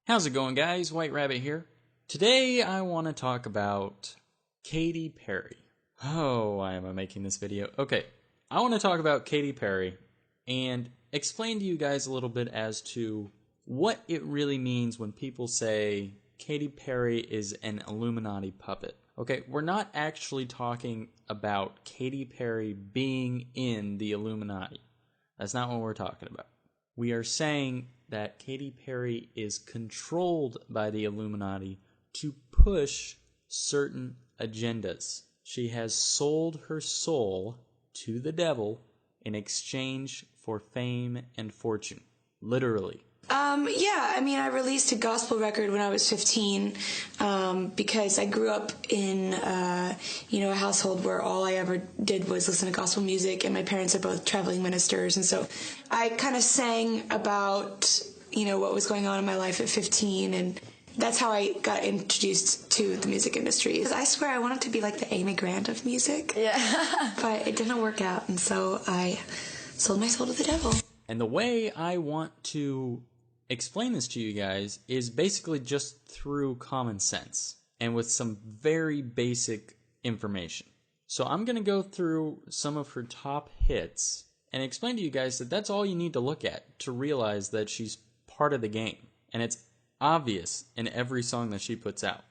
How's it going, guys? White Rabbit here. Today I want to talk about Katy Perry. Oh, why am I making this video? Okay, I want to talk about Katy Perry and explain to you guys a little bit as to what it really means when people say Katy Perry is an Illuminati puppet. Okay, we're not actually talking about Katy Perry being in the Illuminati. That's not what we're talking about. We are saying that Katy Perry is controlled by the Illuminati to push certain agendas. She has sold her soul to the devil in exchange for fame and fortune. Literally. I released a gospel record when I was 15 because I grew up in, a household where all I ever did was listen to gospel music, and my parents are both traveling ministers, and so I kind of sang about, what was going on in my life at 15, and that's how I got introduced to the music industry. I swear I wanted to be like the Amy Grant of music, but it didn't work out, and so I sold my soul to the devil. And the way I want to explain this to you guys is basically just through common sense and with some very basic information. So I'm going to go through some of her top hits and explain to you guys that that's all you need to look at to realize that she's part of the game. And it's obvious in every song that she puts out.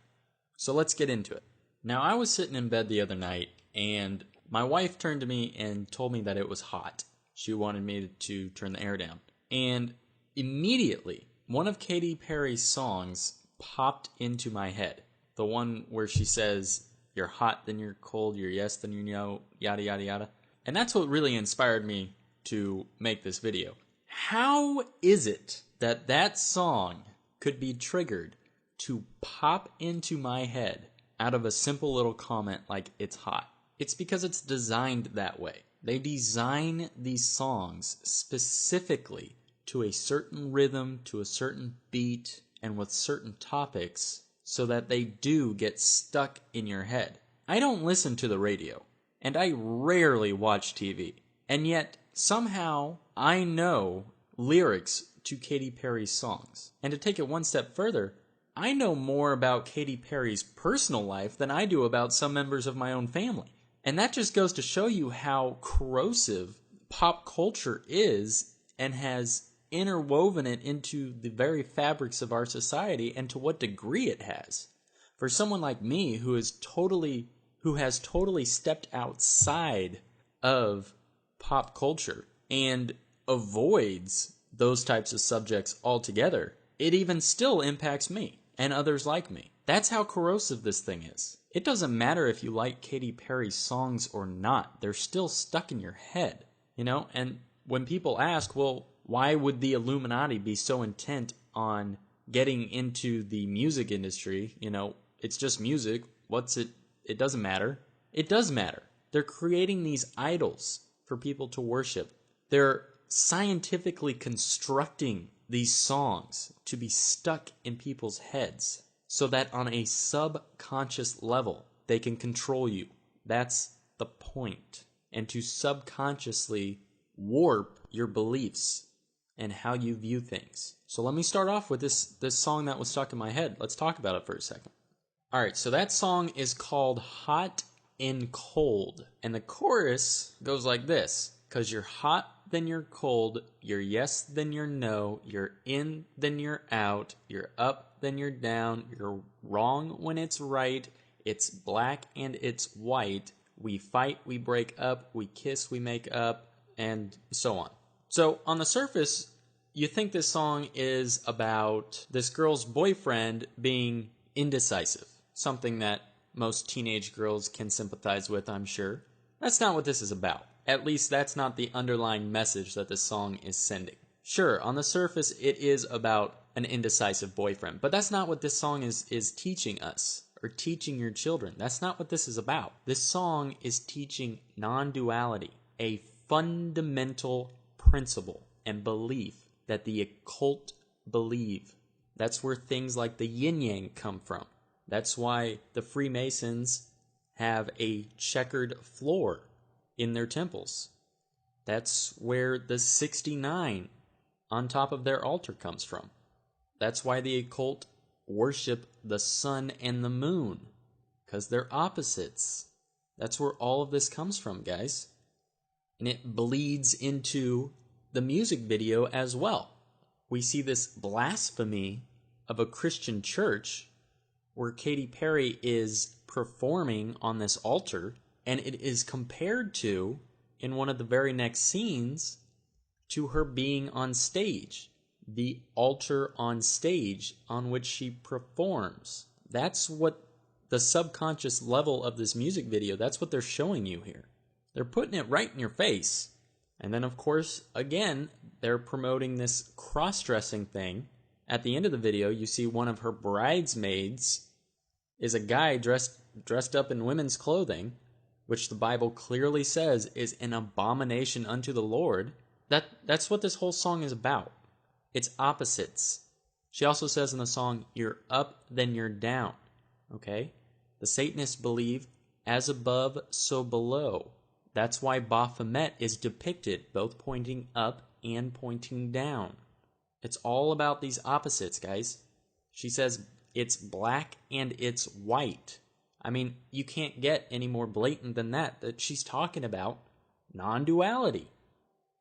So let's get into it. Now, I was sitting in bed the other night and my wife turned to me and told me that it was hot. She wanted me to turn the air down. And immediately, one of Katy Perry's songs popped into my head. The one where she says, "You're hot, then you're cold, you're yes, then you're no, yada, yada, yada." And that's what really inspired me to make this video. How is it that that song could be triggered to pop into my head out of a simple little comment like, "It's hot"? It's because it's designed that way. They design these songs specifically to a certain rhythm, to a certain beat, and with certain topics so that they do get stuck in your head. I don't listen to the radio, and I rarely watch TV, and yet somehow I know lyrics to Katy Perry's songs. And to take it one step further, I know more about Katy Perry's personal life than I do about some members of my own family. And that just goes to show you how corrosive pop culture is and has interwoven it into the very fabrics of our society and to what degree it has. For someone like me who has totally stepped outside of pop culture and avoids those types of subjects altogether, it even still impacts me and others like me. That's how corrosive this thing is. It doesn't matter if you like Katy Perry's songs or not. They're still stuck in your head, And when people ask, well, why would the Illuminati be so intent on getting into the music industry? It's just music. What's it? It doesn't matter. It does matter. They're creating these idols for people to worship. They're scientifically constructing these songs to be stuck in people's heads, so that on a subconscious level, they can control you. That's the point. And to subconsciously warp your beliefs and how you view things. So let me start off with this song that was stuck in my head. Let's talk about it for a second. Alright, so that song is called Hot and Cold. And the chorus goes like this. 'Cause you're hot, then you're cold, you're yes, then you're no, you're in, then you're out, you're up, then you're down, you're wrong when it's right, it's black and it's white, we fight, we break up, we kiss, we make up, and so on. So on the surface, you think this song is about this girl's boyfriend being indecisive, something that most teenage girls can sympathize with, I'm sure. That's not what this is about. At least that's not the underlying message that the song is sending. Sure, on the surface, it is about an indecisive boyfriend, but that's not what this song is teaching us, or teaching your children. That's not what this is about. This song is teaching non-duality, a fundamental principle and belief that the occult believe. That's where things like the yin-yang come from. That's why the Freemasons have a checkered floor in their temples. That's where the 69 on top of their altar comes from. That's why the occult worship the sun and the moon, because they're opposites. That's where all of this comes from, guys. And it bleeds into the music video as well. We see this blasphemy of a Christian church where Katy Perry is performing on this altar, and it is compared to, in one of the very next scenes, to her being on stage. The altar on stage on which she performs. That's what the subconscious level of this music video, that's what they're showing you here. They're putting it right in your face. And then, of course, again, they're promoting this cross-dressing thing. At the end of the video, you see one of her bridesmaids is a guy dressed up in women's clothing, which the Bible clearly says is an abomination unto the Lord. That's what this whole song is about. It's opposites. She also says in the song, you're up, then you're down. Okay? The Satanists believe, as above, so below. That's why Baphomet is depicted, both pointing up and pointing down. It's all about these opposites, guys. She says it's black and it's white. I mean, you can't get any more blatant than that she's talking about non-duality.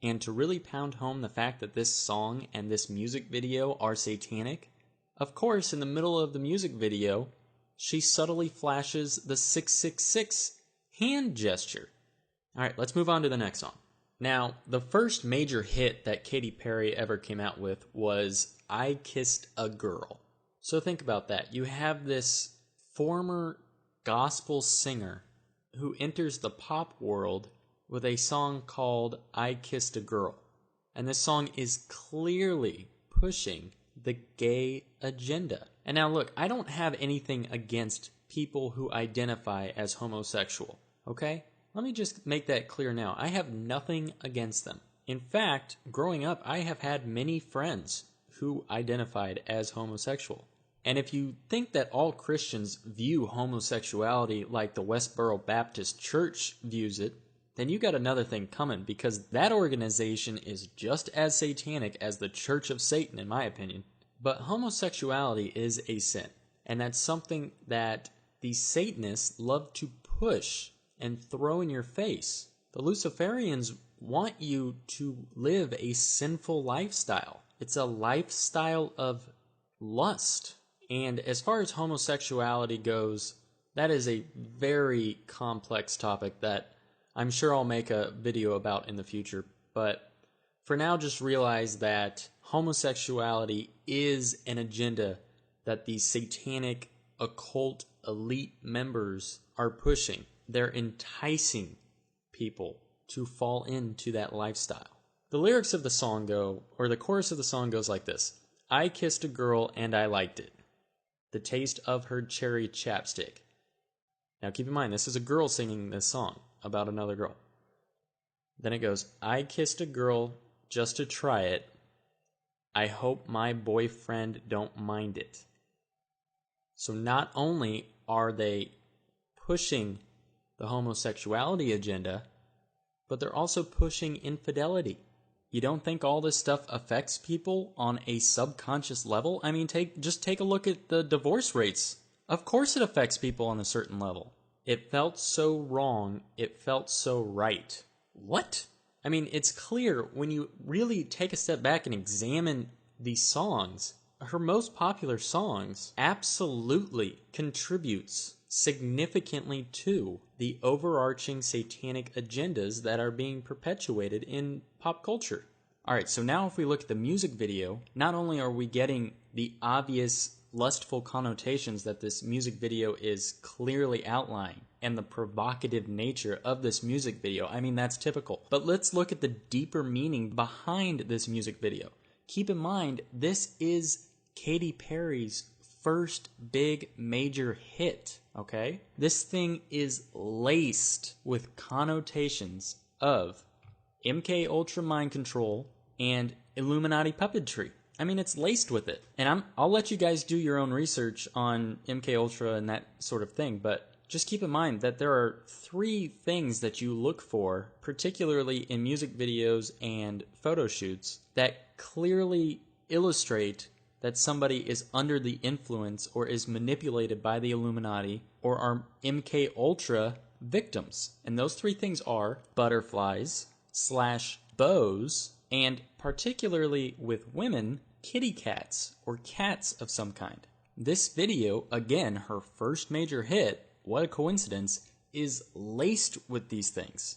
And to really pound home the fact that this song and this music video are satanic, of course, in the middle of the music video, she subtly flashes the 666 hand gesture. All right, let's move on to the next song. Now, the first major hit that Katy Perry ever came out with was I Kissed a Girl. So think about that. You have this former gospel singer who enters the pop world with a song called I Kissed a Girl. And this song is clearly pushing the gay agenda. And now look, I don't have anything against people who identify as homosexual, okay? Let me just make that clear now. I have nothing against them. In fact, growing up, I have had many friends who identified as homosexual. And if you think that all Christians view homosexuality like the Westboro Baptist Church views it, then you got another thing coming, because that organization is just as satanic as the Church of Satan, in my opinion. But homosexuality is a sin, and that's something that the Satanists love to push and throw in your face. The Luciferians want you to live a sinful lifestyle. It's a lifestyle of lust. And as far as homosexuality goes, that is a very complex topic that I'm sure I'll make a video about in the future. But for now, just realize that homosexuality is an agenda that these satanic, occult, elite members are pushing. They're enticing people to fall into that lifestyle. The lyrics of the song go, or the chorus of the song goes like this. I kissed a girl and I liked it. The taste of her cherry chapstick. Now keep in mind, this is a girl singing this song about another girl. Then it goes, I kissed a girl just to try it. I hope my boyfriend don't mind it. So not only are they pushing the homosexuality agenda, but they're also pushing infidelity. You don't think all this stuff affects people on a subconscious level? I mean, just take a look at the divorce rates. Of course it affects people on a certain level. It felt so wrong, it felt so right. What? I mean, it's clear when you really take a step back and examine these songs. Her most popular songs absolutely contributes significantly to the overarching satanic agendas that are being perpetuated in pop culture. All right, so now if we look at the music video, not only are we getting the obvious lustful connotations that this music video is clearly outlining and the provocative nature of this music video, I mean, that's typical. But let's look at the deeper meaning behind this music video. Keep in mind, this is Katy Perry's first big major hit, okay? This thing is laced with connotations of MK Ultra mind control and Illuminati puppetry. I mean, it's laced with it. And I'll let you guys do your own research on MK Ultra and that sort of thing, but just keep in mind that there are 3 things that you look for, particularly in music videos and photo shoots, that clearly illustrate that somebody is under the influence or is manipulated by the Illuminati or are MK Ultra victims. And those three things are butterflies / bows, and particularly with women, kitty cats or cats of some kind. This video, again, her first major hit, what a coincidence, is laced with these things.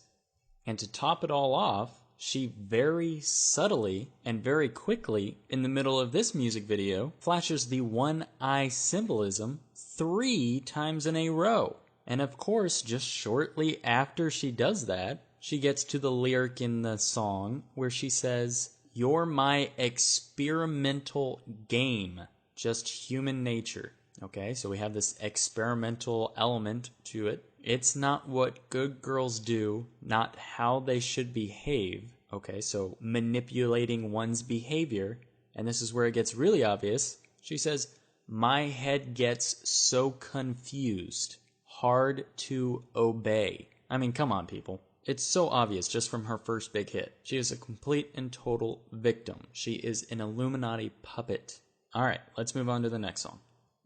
And to top it all off, she very subtly and very quickly, in the middle of this music video, flashes the one eye symbolism 3 times in a row. And of course, just shortly after she does that, she gets to the lyric in the song where she says, "You're my experimental game, just human nature." Okay, so we have this experimental element to it. It's not what good girls do, not how they should behave. Okay, so manipulating one's behavior. And this is where it gets really obvious. She says, "My head gets so confused, hard to obey." I mean, come on, people. It's so obvious just from her first big hit. She is a complete and total victim. She is an Illuminati puppet. All right, let's move on to the next song.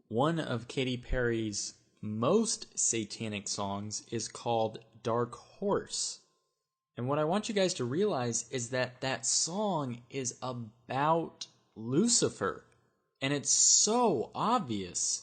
One of Katy Perry's most satanic songs is called Dark Horse. And what I want you guys to realize is that that song is about Lucifer. And it's so obvious.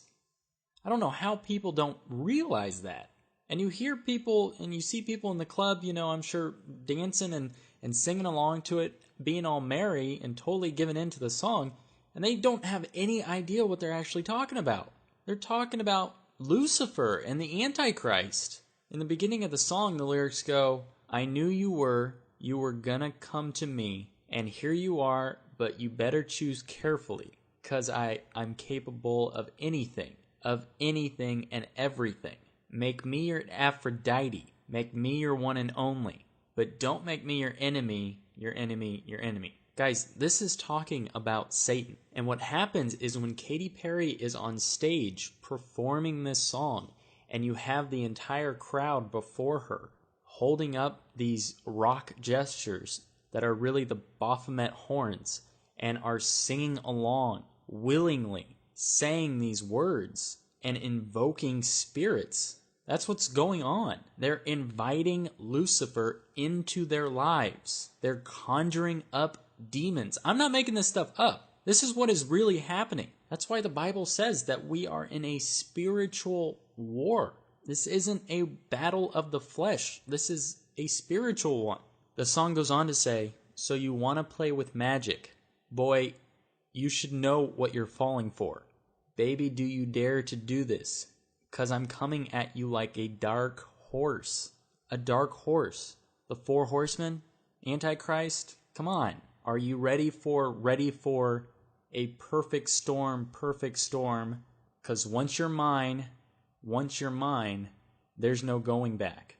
I don't know how people don't realize that. And you hear people and you see people in the club, I'm sure dancing and singing along to it, being all merry and totally giving in to the song. And they don't have any idea what they're actually talking about. They're talking about Lucifer and the Antichrist. In the beginning of the song, the lyrics go, "I knew you were gonna come to me, and here you are, but you better choose carefully, 'cause I'm capable of anything and everything. Make me your Aphrodite, make me your one and only, but don't make me your enemy, your enemy, your enemy." Guys, this is talking about Satan. And what happens is when Katy Perry is on stage performing this song, and you have the entire crowd before her holding up these rock gestures that are really the Baphomet horns and are singing along willingly, saying these words and invoking spirits. That's what's going on. They're inviting Lucifer into their lives. They're conjuring up demons. I'm not making this stuff up. This is what is really happening. That's why the Bible says that we are in a spiritual war. This isn't a battle of the flesh. This is a spiritual one. The song goes on to say, "So you want to play with magic? Boy, you should know what you're falling for. Baby, do you dare to do this? 'Cause I'm coming at you like a dark horse." A dark horse. The 4 horsemen? Antichrist? Come on. Are you ready for a perfect storm? 'Cause once you're mine, there's no going back.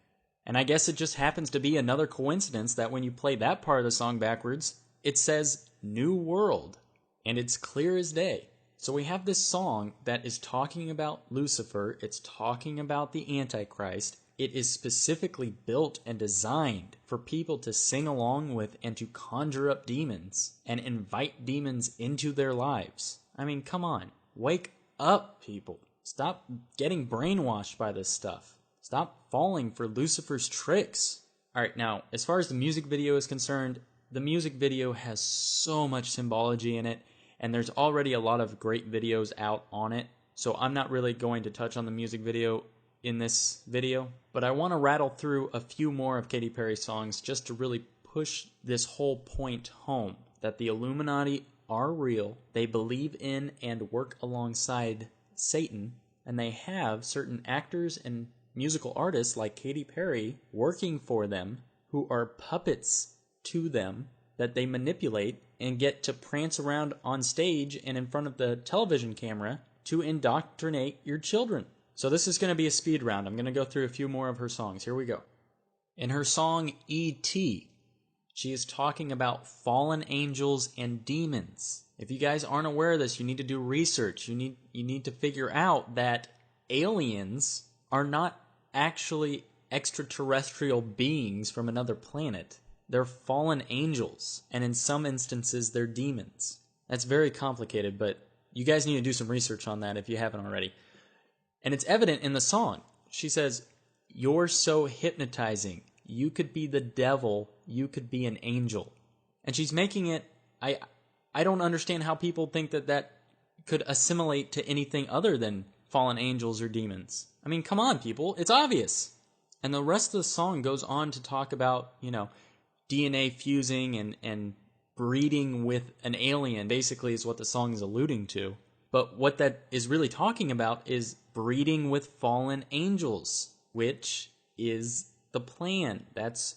And I guess it just happens to be another coincidence that when you play that part of the song backwards, it says New World. And it's clear as day. So we have this song that is talking about Lucifer. It's talking about the Antichrist. It is specifically built and designed for people to sing along with and to conjure up demons and invite demons into their lives. I mean, come on. Wake up, people. Stop getting brainwashed by this stuff. Stop falling for Lucifer's tricks. All right, now, as far as the music video is concerned, the music video has so much symbology in it, and there's already a lot of great videos out on it, so I'm not really going to touch on the music video in this video, but I want to rattle through a few more of Katy Perry's songs just to really push this whole point home, that the Illuminati are real, they believe in and work alongside Satan, and they have certain actors and musical artists like Katy Perry working for them who are puppets to them that they manipulate and get to prance around on stage and in front of the television camera to indoctrinate your children. So this is going to be a speed round. I'm going to go through a few more of her songs. Here we go. In her song E.T., she is talking about fallen angels and demons. If you guys aren't aware of this, you need to do research. You need to figure out that aliens are not actually extraterrestrial beings from another planet. They're fallen angels, and in some instances, they're demons. That's very complicated, but You guys need to do some research on that if you haven't already. And it's evident in the song. She says, "You're so hypnotizing. You could be the devil. You could be an angel." And she's making it... I don't understand how people think that could assimilate to anything other than fallen angels or demons. I mean, come on, people. It's obvious. And the rest of the song goes on to talk about, DNA fusing and breeding with an alien, basically, is what the song is alluding to. But what that is really talking about is breeding with fallen angels, which is the plan. That's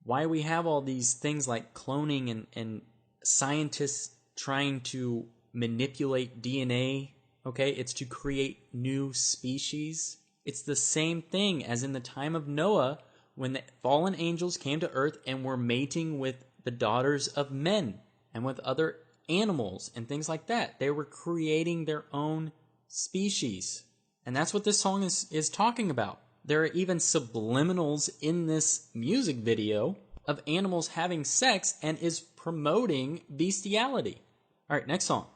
why we have all these things like cloning and scientists trying to manipulate DNA, okay? It's to create new species. It's the same thing as in the time of Noah, when the fallen angels came to earth and were mating with the daughters of men and with other animals and things like that. They were creating their own species. And that's what this song is talking about. There are even subliminals in this music video of animals having sex and is promoting bestiality. All right, next song.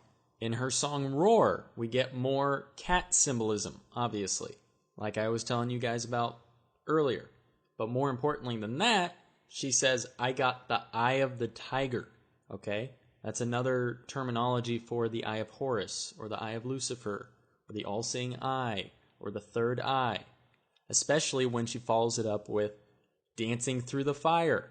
In her song Roar, we get more cat symbolism, obviously, like I was telling you guys about earlier. But more importantly than that, she says, "I got the eye of the tiger." Okay? That's another terminology for the eye of Horus, or the eye of Lucifer, or the all-seeing eye, or the third eye. Especially when she follows it up with dancing through the fire.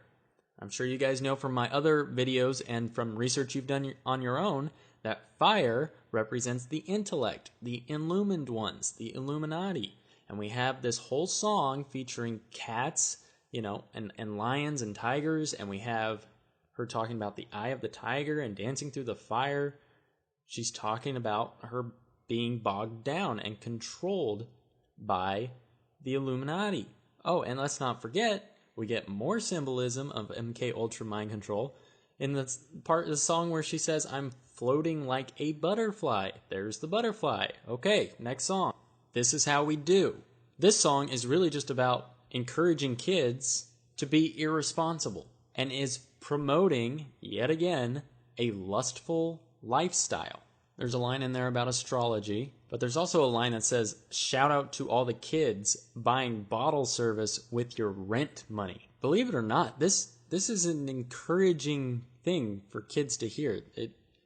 I'm sure you guys know from my other videos and from research you've done on your own that fire represents the intellect, the illumined ones, the Illuminati. And we have this whole song featuring cats, and lions and tigers, and we have her talking about the eye of the tiger and dancing through the fire. She's talking about her being bogged down and controlled by the Illuminati. Oh, and let's not forget, we get more symbolism of MK Ultra mind control in the part of the song where she says, "I'm floating like a butterfly." There's the butterfly. Okay, next song. This Is How We Do. This song is really just about encouraging kids to be irresponsible and is promoting, yet again, a lustful lifestyle. There's a line in there about astrology, but there's also a line that says, "Shout out to all the kids buying bottle service with your rent money." Believe it or not, this is an encouraging thing for kids to hear.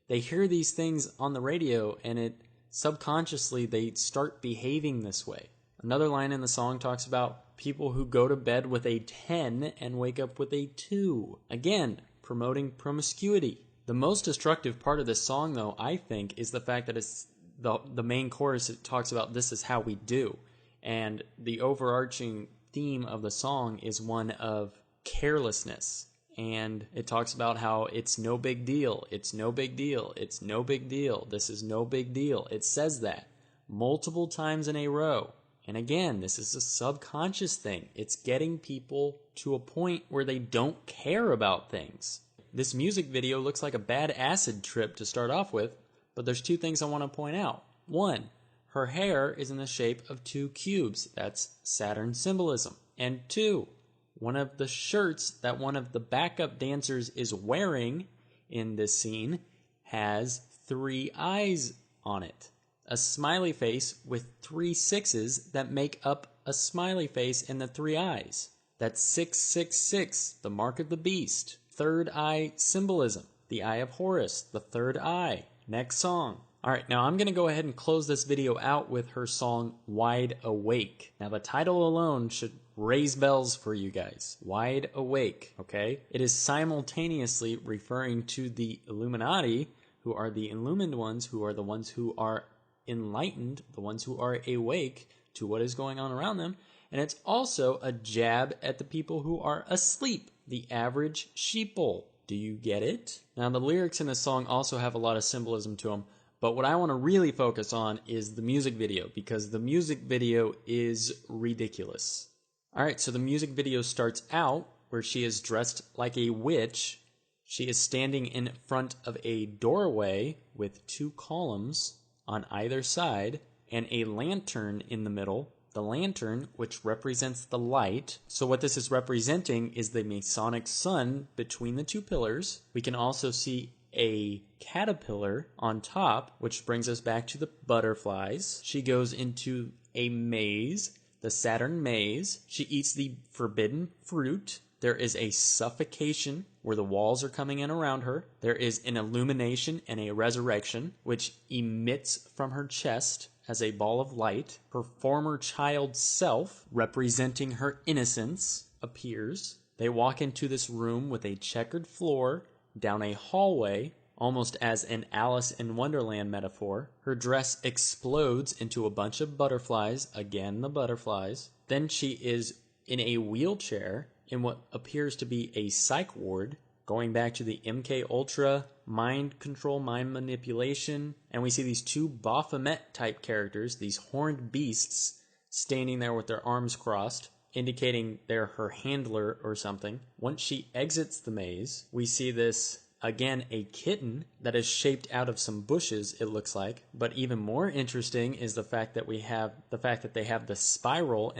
They hear these things on the radio, and subconsciously they start behaving this way. Another line in the song talks about people who go to bed with a 10 and wake up with a 2. Again, promoting promiscuity. The most destructive part of this song, though, I think, is the fact that it's the main chorus. It talks about "this is how we do." And the overarching theme of the song is one of carelessness. And it talks about how it's no big deal, it's no big deal, it's no big deal, this is no big deal. It says that multiple times in a row. And again, this is a subconscious thing. It's getting people to a point where they don't care about things. This music video looks like a bad acid trip to start off with, but there's two things I want to point out. One, her hair is in the shape of 2 cubes. That's Saturn symbolism. And 2, one of the shirts that one of the backup dancers is wearing in this scene has 3 eyes on it. A smiley face with 3 sixes that make up a smiley face and the 3 eyes. That's 666, the mark of the beast. Third eye symbolism, the eye of Horus, the third eye. Next song. All right, now I'm going to go ahead and close this video out with her song Wide Awake. Now the title alone should raise bells for you guys. Wide Awake, okay? It is simultaneously referring to the Illuminati, who are the illumined ones, who are the ones who are enlightened, the ones who are awake to what is going on around them. And it's also a jab at the people who are asleep, the average sheeple. Do you get it? Now the lyrics in this song also have a lot of symbolism to them, but what I want to really focus on is the music video, because the music video is ridiculous. Alright, so the music video starts out where she is dressed like a witch. She is standing in front of a doorway with 2 columns on either side and a lantern in the middle. The lantern, which represents the light. So what this is representing is the Masonic sun between the 2 pillars. We can also see a caterpillar on top, which brings us back to the butterflies. She goes into a maze, the Saturn maze. She eats the forbidden fruit. There is a suffocation where the walls are coming in around her. There is an illumination and a resurrection, which emits from her chest as a ball of light. Her former child self, representing her innocence, appears. They walk into this room with a checkered floor, down a hallway, almost as an Alice in Wonderland metaphor. Her dress explodes into a bunch of butterflies, again the butterflies. Then she is in a wheelchair in what appears to be a psych ward, going back to the MK Ultra mind control, mind manipulation, and we see these two Baphomet type characters, these horned beasts, standing there with their arms crossed, indicating they're her handler or something. Once she exits the maze, we see this, again, a kitten that is shaped out of some bushes, it looks like. But even more interesting is the fact that they have the spiral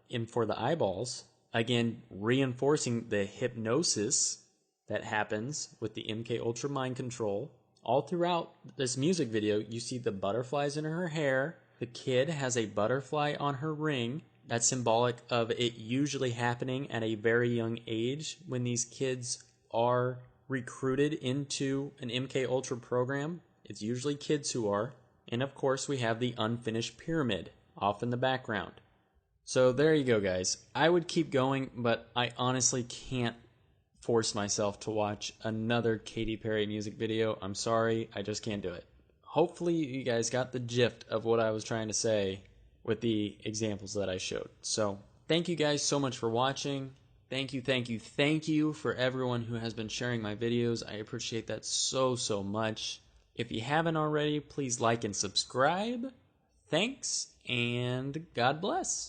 in for the eyeballs, again reinforcing the hypnosis that happens with the MK Ultra mind control. All throughout this music video, you see the butterflies in her hair. The kid has a butterfly on her ring. That's symbolic of it usually happening at a very young age when these kids are recruited into an MK Ultra program. It's usually kids who are. And of course, we have the unfinished pyramid off in the background. So there you go, guys. I would keep going, but I honestly can't force myself to watch another Katy Perry music video. I'm sorry, I just can't do it. Hopefully you guys got the gist of what I was trying to say with the examples that I showed. So thank you guys so much for watching. Thank you for everyone who has been sharing my videos. I appreciate that so much. If you haven't already, please like and subscribe. Thanks, and God bless.